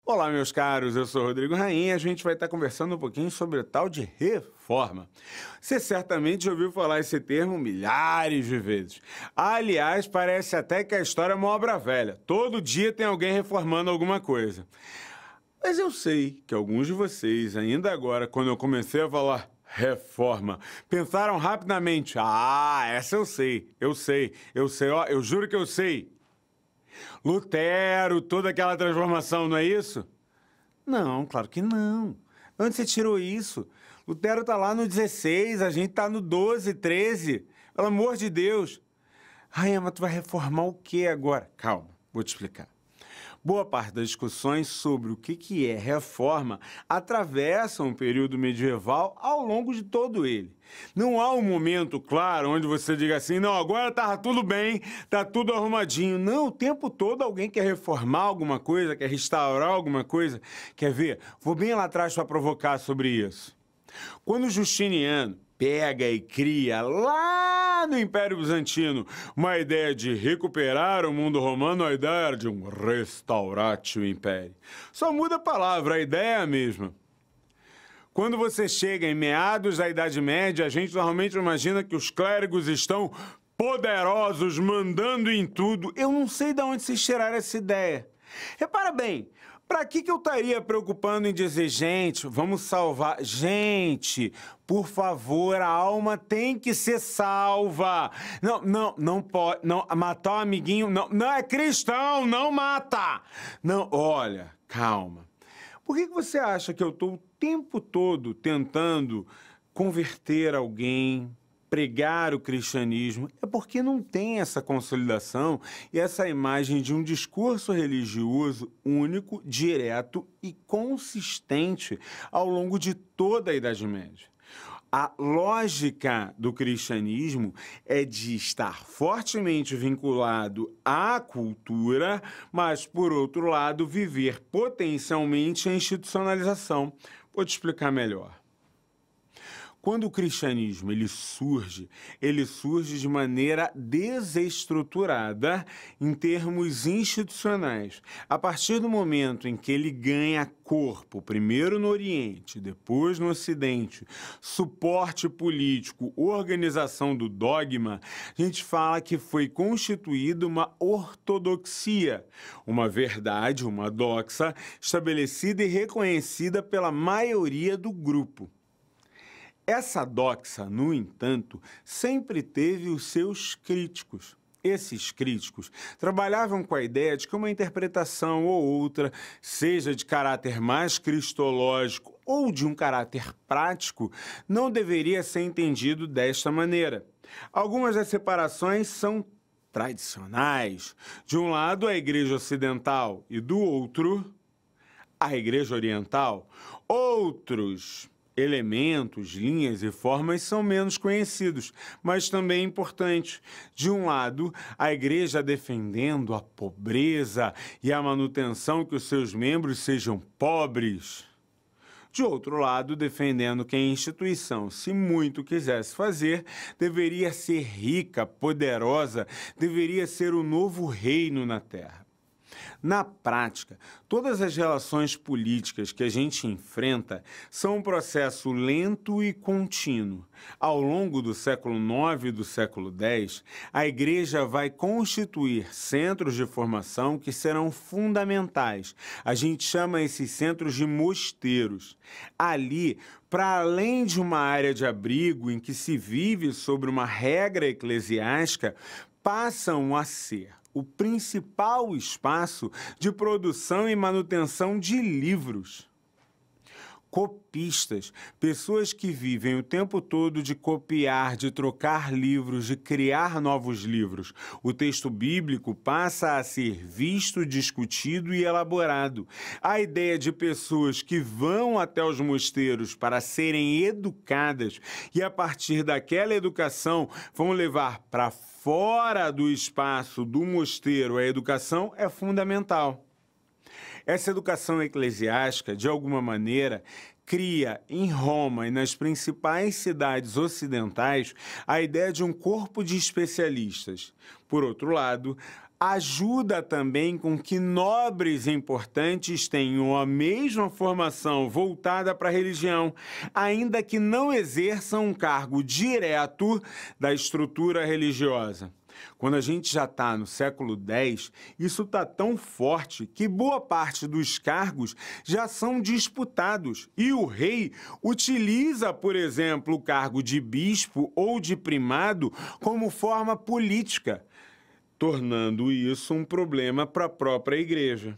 Olá, meus caros, eu sou Rodrigo Rainha e a gente vai estar conversando um pouquinho sobre o tal de reforma. Você certamente já ouviu falar esse termo milhares de vezes. Aliás, parece até que a história é uma obra velha. Todo dia tem alguém reformando alguma coisa. Mas eu sei que alguns de vocês, ainda agora, quando eu comecei a falar reforma, pensaram rapidamente: essa eu sei, ó, eu juro que eu sei. Lutero, toda aquela transformação, não é isso? Não, claro que não. Onde você tirou isso? Lutero tá lá no 16, a gente tá no 12, 13. Pelo amor de Deus. Ai, mas tu vai reformar o quê agora? Calma, vou te explicar. Boa parte das discussões sobre o que é reforma atravessam o período medieval ao longo de todo ele. Não há um momento claro onde você diga assim: não, agora tá tudo bem, tá tudo arrumadinho. Não, o tempo todo alguém quer reformar alguma coisa, quer restaurar alguma coisa. Quer ver? Vou bem lá atrás para provocar sobre isso. Quando Justiniano pega e cria lá no Império Bizantino uma ideia de recuperar o mundo romano, a ideia era de um restauratio imperii. Só muda a palavra, a ideia é a mesma. Quando você chega em meados da Idade Média, a gente normalmente imagina que os clérigos estão poderosos, mandando em tudo. Eu não sei de onde vocês tiraram essa ideia. Repara bem, para que eu estaria preocupando em dizer: gente, vamos salvar? Gente, por favor, a alma tem que ser salva. Não pode. Não, matar um amiguinho, não é cristão, não mata. Não, olha, calma. Por que você acha que eu estou o tempo todo tentando converter alguém, pregar o cristianismo? É porque não tem essa consolidação e essa imagem de um discurso religioso único, direto e consistente ao longo de toda a Idade Média. A lógica do cristianismo é de estar fortemente vinculado à cultura, mas, por outro lado, viver potencialmente a institucionalização. Vou te explicar melhor. Quando o cristianismo ele surge de maneira desestruturada em termos institucionais. A partir do momento em que ele ganha corpo, primeiro no Oriente, depois no Ocidente, suporte político, organização do dogma, a gente fala que foi constituída uma ortodoxia, uma verdade, uma doxa, estabelecida e reconhecida pela maioria do grupo. Essa doxa, no entanto, sempre teve os seus críticos. Esses críticos trabalhavam com a ideia de que uma interpretação ou outra, seja de caráter mais cristológico ou de um caráter prático, não deveria ser entendido desta maneira. Algumas das separações são tradicionais. De um lado, a Igreja Ocidental e do outro, a Igreja Oriental. Outros elementos, linhas e formas são menos conhecidos, mas também importantes. De um lado, a Igreja defendendo a pobreza e a manutenção que os seus membros sejam pobres. De outro lado, defendendo que a instituição, se muito quisesse fazer, deveria ser rica, poderosa, deveria ser o novo reino na Terra. Na prática, todas as relações políticas que a gente enfrenta são um processo lento e contínuo. Ao longo do século IX e do século X, a Igreja vai constituir centros de formação que serão fundamentais. A gente chama esses centros de mosteiros. Ali, para além de uma área de abrigo em que se vive sobre uma regra eclesiástica, passam a ser o principal espaço de produção e manutenção de livros. Copistas, pessoas que vivem o tempo todo de copiar, de trocar livros, de criar novos livros. O texto bíblico passa a ser visto, discutido e elaborado. A ideia de pessoas que vão até os mosteiros para serem educadas e, a partir daquela educação, vão levar para fora do espaço do mosteiro a educação é fundamental. Essa educação eclesiástica, de alguma maneira, cria em Roma e nas principais cidades ocidentais a ideia de um corpo de especialistas. Por outro lado, ajuda também com que nobres importantes tenham a mesma formação voltada para a religião, ainda que não exerçam um cargo direto da estrutura religiosa. Quando a gente já está no século X, isso está tão forte que boa parte dos cargos já são disputados e o rei utiliza, por exemplo, o cargo de bispo ou de primado como forma política, tornando isso um problema para a própria igreja.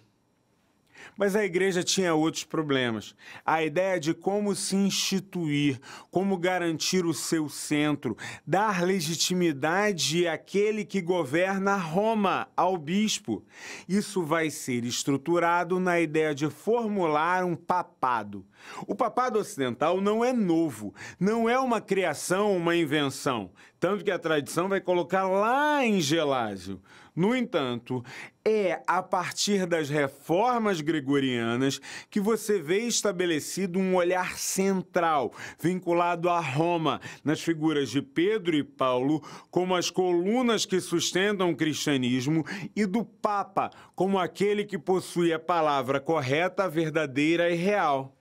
Mas a igreja tinha outros problemas. A ideia de como se instituir, como garantir o seu centro, dar legitimidade àquele que governa Roma, ao bispo. Isso vai ser estruturado na ideia de formular um papado. O papado ocidental não é novo, não é uma criação, uma invenção, tanto que a tradição vai colocar lá em Gelásio. No entanto, é a partir das reformas gregorianas que você vê estabelecido um olhar central, vinculado a Roma, nas figuras de Pedro e Paulo, como as colunas que sustentam o cristianismo, e do Papa, como aquele que possui a palavra correta, verdadeira e real.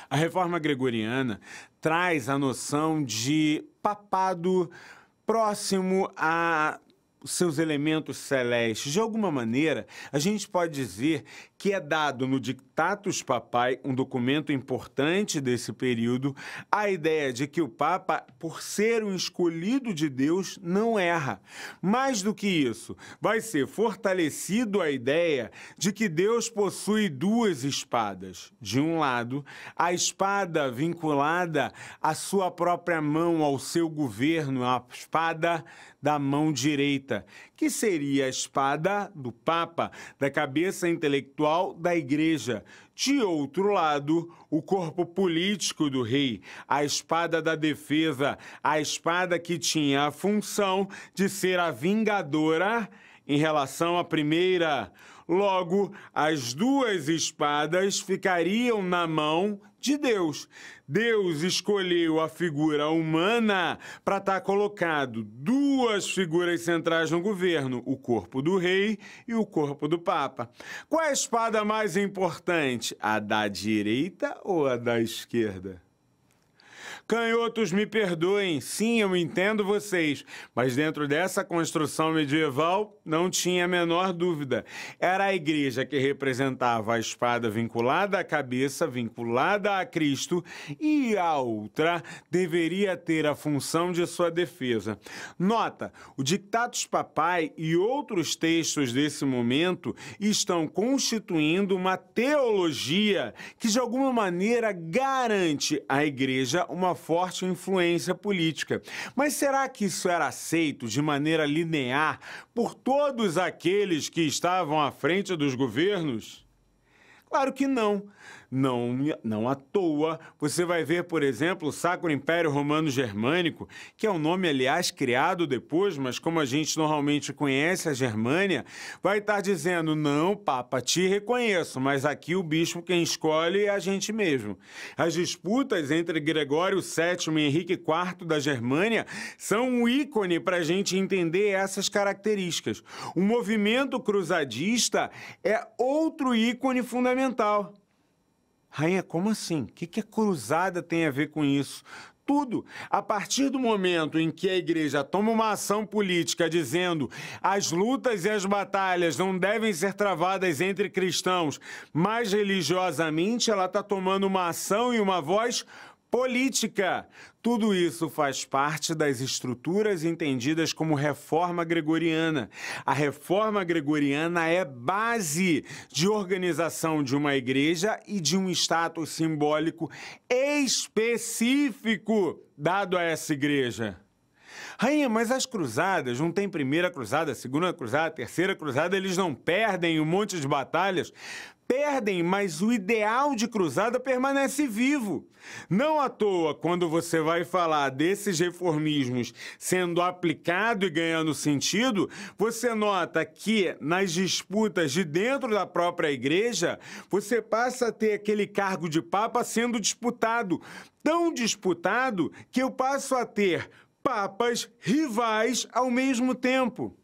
A reforma gregoriana traz a noção de papado próximo a seus elementos celestes. De alguma maneira, a gente pode dizer que é dado no Dictatus Papae, um documento importante desse período, a ideia de que o Papa, por ser um escolhido de Deus, não erra. Mais do que isso, vai ser fortalecido a ideia de que Deus possui duas espadas. De um lado, a espada vinculada à sua própria mão, ao seu governo, a espada da mão direita, que seria a espada do Papa, da cabeça intelectual da Igreja. De outro lado, o corpo político do rei, a espada da defesa, a espada que tinha a função de ser a vingadora em relação à primeira. Logo, as duas espadas ficariam na mão de Deus. Deus escolheu a figura humana para estar colocado duas figuras centrais no governo, o corpo do rei e o corpo do Papa. Qual é a espada mais importante? A da direita ou a da esquerda? Canhotos, me perdoem, sim, eu entendo vocês, mas dentro dessa construção medieval não tinha a menor dúvida. Era a igreja que representava a espada vinculada à cabeça, vinculada a Cristo, e a outra deveria ter a função de sua defesa. Nota, o Dictatus Papae e outros textos desse momento estão constituindo uma teologia que de alguma maneira garante à igreja uma forte influência política. Mas será que isso era aceito de maneira linear por todos aqueles que estavam à frente dos governos? Claro que não. Não à toa, você vai ver, por exemplo, o Sacro Império Romano Germânico, que é um nome, aliás, criado depois, mas como a gente normalmente conhece a Germânia, vai estar dizendo, não, Papa, te reconheço, mas aqui o bispo quem escolhe é a gente mesmo. As disputas entre Gregório VII e Henrique IV da Germânia são um ícone para a gente entender essas características. O movimento cruzadista é outro ícone fundamental. Rainha, como assim? O que a cruzada tem a ver com isso? Tudo. A partir do momento em que a igreja toma uma ação política dizendo as lutas e as batalhas não devem ser travadas entre cristãos, mas religiosamente ela está tomando uma ação e uma voz política. Tudo isso faz parte das estruturas entendidas como reforma gregoriana. A reforma gregoriana é base de organização de uma igreja e de um status simbólico específico dado a essa igreja. Rainha, mas as cruzadas, não tem primeira cruzada, segunda cruzada, terceira cruzada, eles não perdem um monte de batalhas? Perdem, mas o ideal de cruzada permanece vivo. Não à toa, quando você vai falar desses reformismos sendo aplicado e ganhando sentido, você nota que nas disputas de dentro da própria igreja, você passa a ter aquele cargo de papa sendo disputado. Tão disputado que eu passo a ter papas rivais ao mesmo tempo.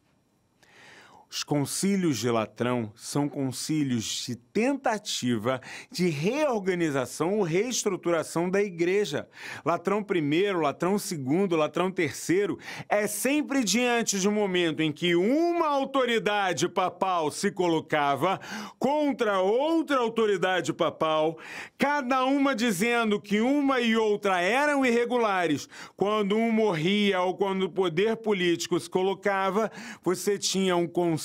Os concílios de Latrão são concílios de tentativa de reorganização ou reestruturação da igreja. Latrão I, Latrão II, Latrão III é sempre diante de um momento em que uma autoridade papal se colocava contra outra autoridade papal, cada uma dizendo que uma e outra eram irregulares. Quando um morria ou quando o poder político se colocava, você tinha um concílio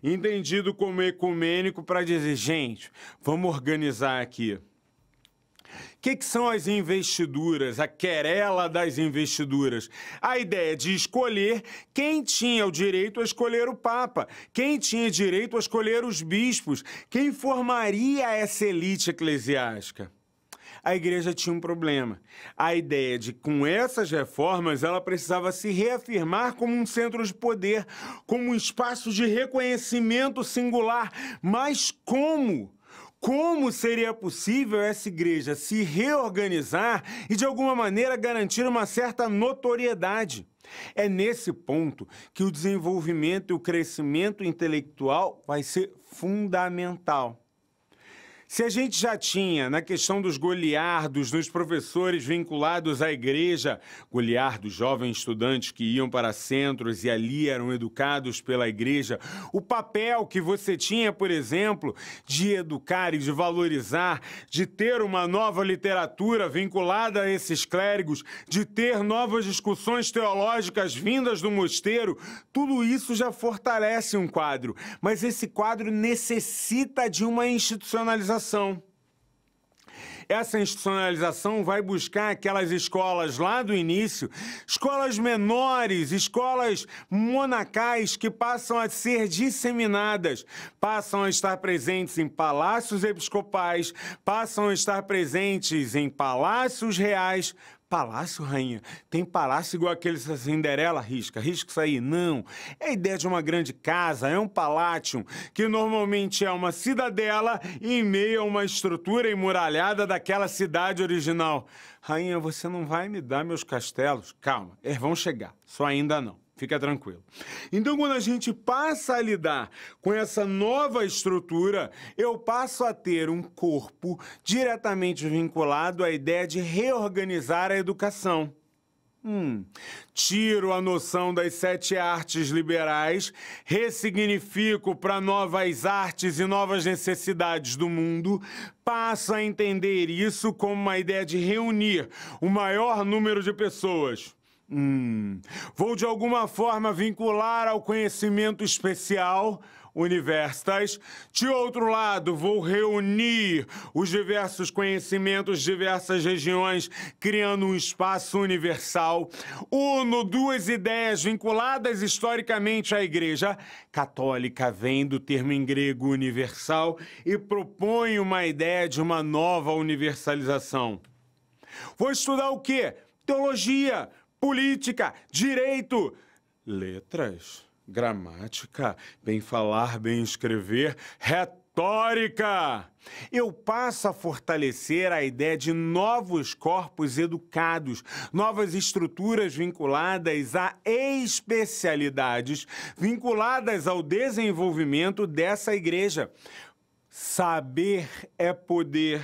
entendido como ecumênico para dizer, gente, vamos organizar aqui. O que são as investiduras, a querela das investiduras? A ideia de escolher quem tinha o direito a escolher o Papa, quem tinha direito a escolher os bispos, quem formaria essa elite eclesiástica. A igreja tinha um problema. A ideia de, com essas reformas, ela precisava se reafirmar como um centro de poder, como um espaço de reconhecimento singular. Mas como? Como seria possível essa igreja se reorganizar e, de alguma maneira, garantir uma certa notoriedade? É nesse ponto que o desenvolvimento e o crescimento intelectual vai ser fundamental. Se a gente já tinha, na questão dos goliardos, nos professores vinculados à igreja, goliardos, jovens estudantes que iam para centros e ali eram educados pela igreja, o papel que você tinha, por exemplo, de educar e de valorizar, de ter uma nova literatura vinculada a esses clérigos, de ter novas discussões teológicas vindas do mosteiro, tudo isso já fortalece um quadro, mas esse quadro necessita de uma institucionalização. Essa institucionalização vai buscar aquelas escolas lá do início, escolas menores, escolas monacais que passam a ser disseminadas, passam a estar presentes em palácios episcopais, passam a estar presentes em palácios reais. Palácio, rainha? Tem palácio igual aquele da Cinderela? Risca isso aí. Não. É a ideia de uma grande casa, é um palácio, que normalmente é uma cidadela em meio a uma estrutura emuralhada daquela cidade original. Rainha, você não vai me dar meus castelos? Calma, eles vão chegar. Só ainda não. Fica tranquilo. Então, quando a gente passa a lidar com essa nova estrutura, eu passo a ter um corpo diretamente vinculado à ideia de reorganizar a educação. Tiro a noção das 7 artes liberais, ressignifico para novas artes e novas necessidades do mundo, passo a entender isso como uma ideia de reunir o maior número de pessoas. Vou, de alguma forma, vincular ao conhecimento especial, universitas. De outro lado, vou reunir os diversos conhecimentos de diversas regiões, criando um espaço universal. Uno duas ideias vinculadas historicamente à Igreja Católica, vem do termo em grego universal, e propõe uma ideia de uma nova universalização. Vou estudar o quê? Teologia, política, direito, letras, gramática, bem falar, bem escrever, retórica. Eu passo a fortalecer a ideia de novos corpos educados, novas estruturas vinculadas a especialidades, vinculadas ao desenvolvimento dessa igreja. Saber é poder.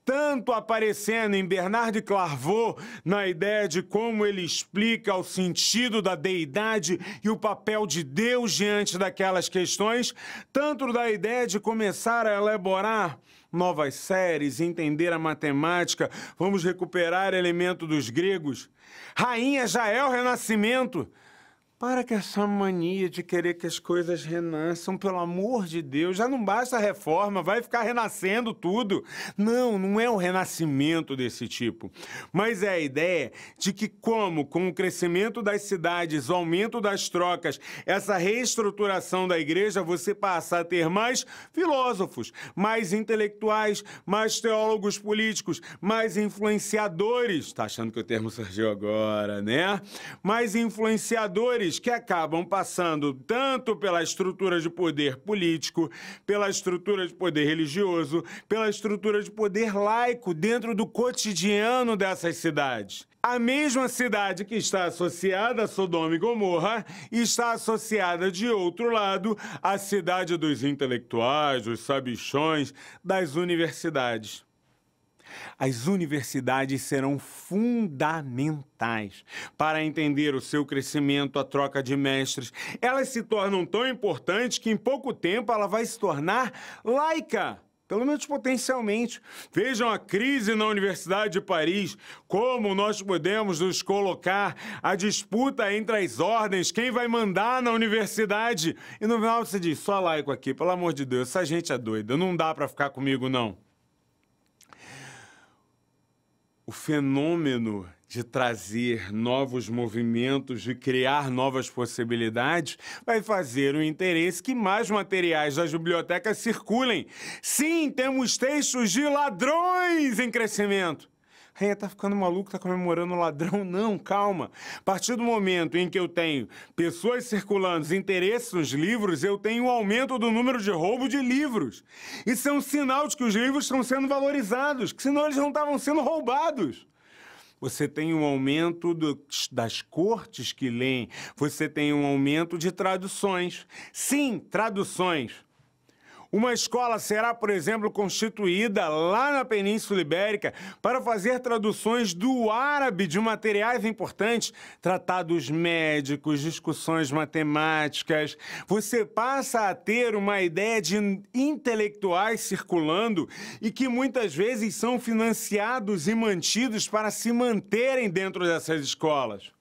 Tanto aparecendo em Bernard de Clairvaux, na ideia de como ele explica o sentido da deidade e o papel de Deus diante daquelas questões, tanto da ideia de começar a elaborar novas séries, entender a matemática, vamos recuperar elemento dos gregos. Rainha, já é o Renascimento. Para com essa mania de querer que as coisas renasçam, pelo amor de Deus. Já não basta a reforma, vai ficar renascendo tudo. Não, não é o renascimento desse tipo. Mas é a ideia de que como, com o crescimento das cidades, o aumento das trocas, essa reestruturação da igreja, você passa a ter mais filósofos, mais intelectuais, mais teólogos políticos, mais influenciadores. Tá achando que o termo surgiu agora, né? Mais influenciadores que acabam passando tanto pela estrutura de poder político, pela estrutura de poder religioso, pela estrutura de poder laico dentro do cotidiano dessas cidades. A mesma cidade que está associada a Sodoma e Gomorra está associada, de outro lado, à cidade dos intelectuais, dos sabichões, das universidades. As universidades serão fundamentais para entender o seu crescimento, a troca de mestres. Elas se tornam tão importantes que em pouco tempo ela vai se tornar laica. Pelo menos potencialmente. Vejam a crise na Universidade de Paris, como nós podemos nos colocar, a disputa entre as ordens, quem vai mandar na universidade. E no final você diz, só laico aqui, pelo amor de Deus, essa gente é doida, não dá para ficar comigo não. O fenômeno de trazer novos movimentos, de criar novas possibilidades, vai fazer o interesse que mais materiais das bibliotecas circulem. Sim, temos textos de ladrões em crescimento. Rainha, tá ficando maluco, tá comemorando ladrão? Não, calma. A partir do momento em que eu tenho pessoas circulando, interesses nos livros, eu tenho um aumento do número de roubo de livros. Isso é um sinal de que os livros estão sendo valorizados, que senão eles não estavam sendo roubados. Você tem um aumento das cortes que leem, você tem um aumento de traduções. Sim, traduções. Uma escola será, por exemplo, constituída lá na Península Ibérica para fazer traduções do árabe de materiais importantes, tratados médicos, discussões matemáticas. Você passa a ter uma ideia de intelectuais circulando e que muitas vezes são financiados e mantidos para se manterem dentro dessas escolas.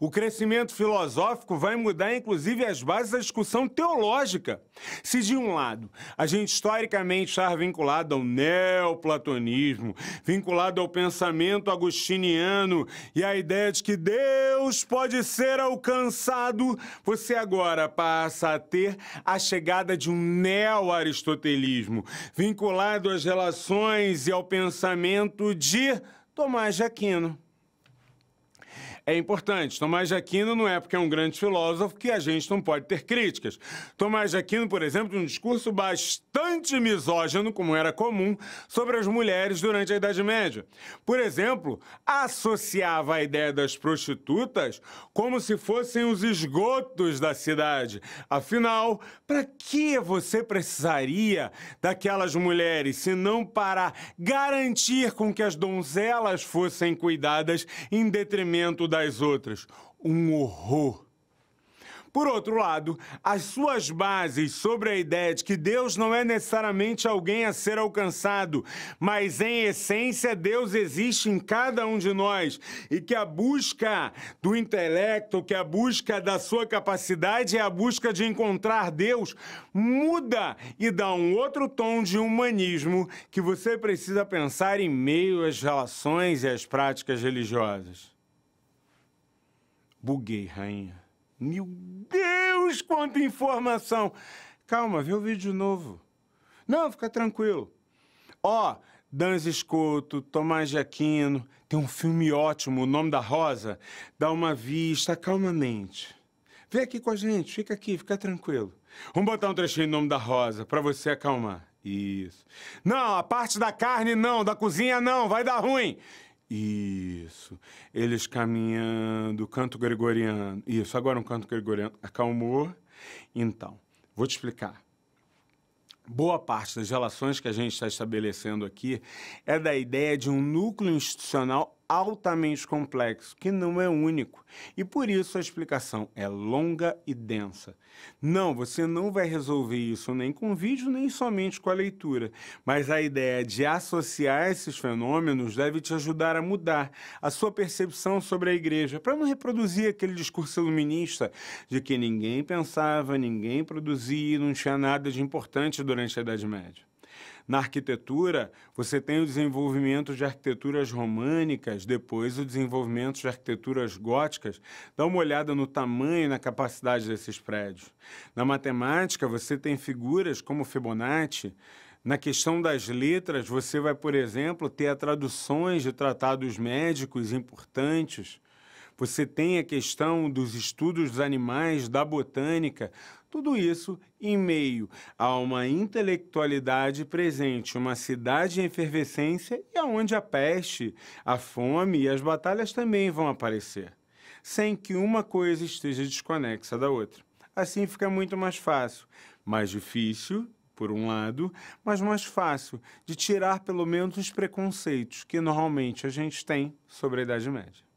O crescimento filosófico vai mudar, inclusive, as bases da discussão teológica. Se, de um lado, a gente historicamente está vinculado ao neoplatonismo, vinculado ao pensamento agostiniano e à ideia de que Deus pode ser alcançado, você agora passa a ter a chegada de um neo-aristotelismo, vinculado às relações e ao pensamento de Tomás de Aquino. É importante, Tomás de Aquino não é porque é um grande filósofo que a gente não pode ter críticas. Tomás de Aquino, por exemplo, tem um discurso bastante misógino, como era comum, sobre as mulheres durante a Idade Média. Por exemplo, associava a ideia das prostitutas como se fossem os esgotos da cidade. Afinal, para que você precisaria daquelas mulheres, se não para garantir com que as donzelas fossem cuidadas em detrimento das outras? Um horror. Por outro lado, as suas bases sobre a ideia de que Deus não é necessariamente alguém a ser alcançado, mas, em essência, Deus existe em cada um de nós e que a busca do intelecto, que a busca da sua capacidade é a busca de encontrar Deus, muda e dá um outro tom de humanismo que você precisa pensar em meio às relações e às práticas religiosas. Buguei, rainha. Meu Deus, quanta informação! Calma, vê o vídeo de novo. Não, fica tranquilo. Ó, Duns Scoto, Tomás de Aquino, tem um filme ótimo, O Nome da Rosa. Dá uma vista calmamente. Vem aqui com a gente, fica aqui, fica tranquilo. Vamos botar um trechinho do Nome da Rosa, pra você acalmar. Isso. Não, a parte da carne não, da cozinha não, vai dar ruim. Isso. Eles caminhando, canto gregoriano. Isso, agora um canto gregoriano. Acalmou? Então, vou te explicar. Boa parte das relações que a gente está estabelecendo aqui é da ideia de um núcleo institucional altamente complexo, que não é único. E por isso a explicação é longa e densa. Não, você não vai resolver isso nem com vídeo, nem somente com a leitura. Mas a ideia de associar esses fenômenos deve te ajudar a mudar a sua percepção sobre a igreja, para não reproduzir aquele discurso iluminista de que ninguém pensava, ninguém produzia, não tinha nada de importante durante a Idade Média. Na arquitetura, você tem o desenvolvimento de arquiteturas românicas, depois o desenvolvimento de arquiteturas góticas. Dá uma olhada no tamanho e na capacidade desses prédios. Na matemática, você tem figuras como Fibonacci. Na questão das letras, você vai, por exemplo, ter traduções de tratados médicos importantes. Você tem a questão dos estudos dos animais, da botânica. Tudo isso em meio a uma intelectualidade presente, uma cidade em efervescência e aonde a peste, a fome e as batalhas também vão aparecer, sem que uma coisa esteja desconexa da outra. Assim fica muito mais fácil, mais difícil, por um lado, mas mais fácil de tirar pelo menos os preconceitos que normalmente a gente tem sobre a Idade Média.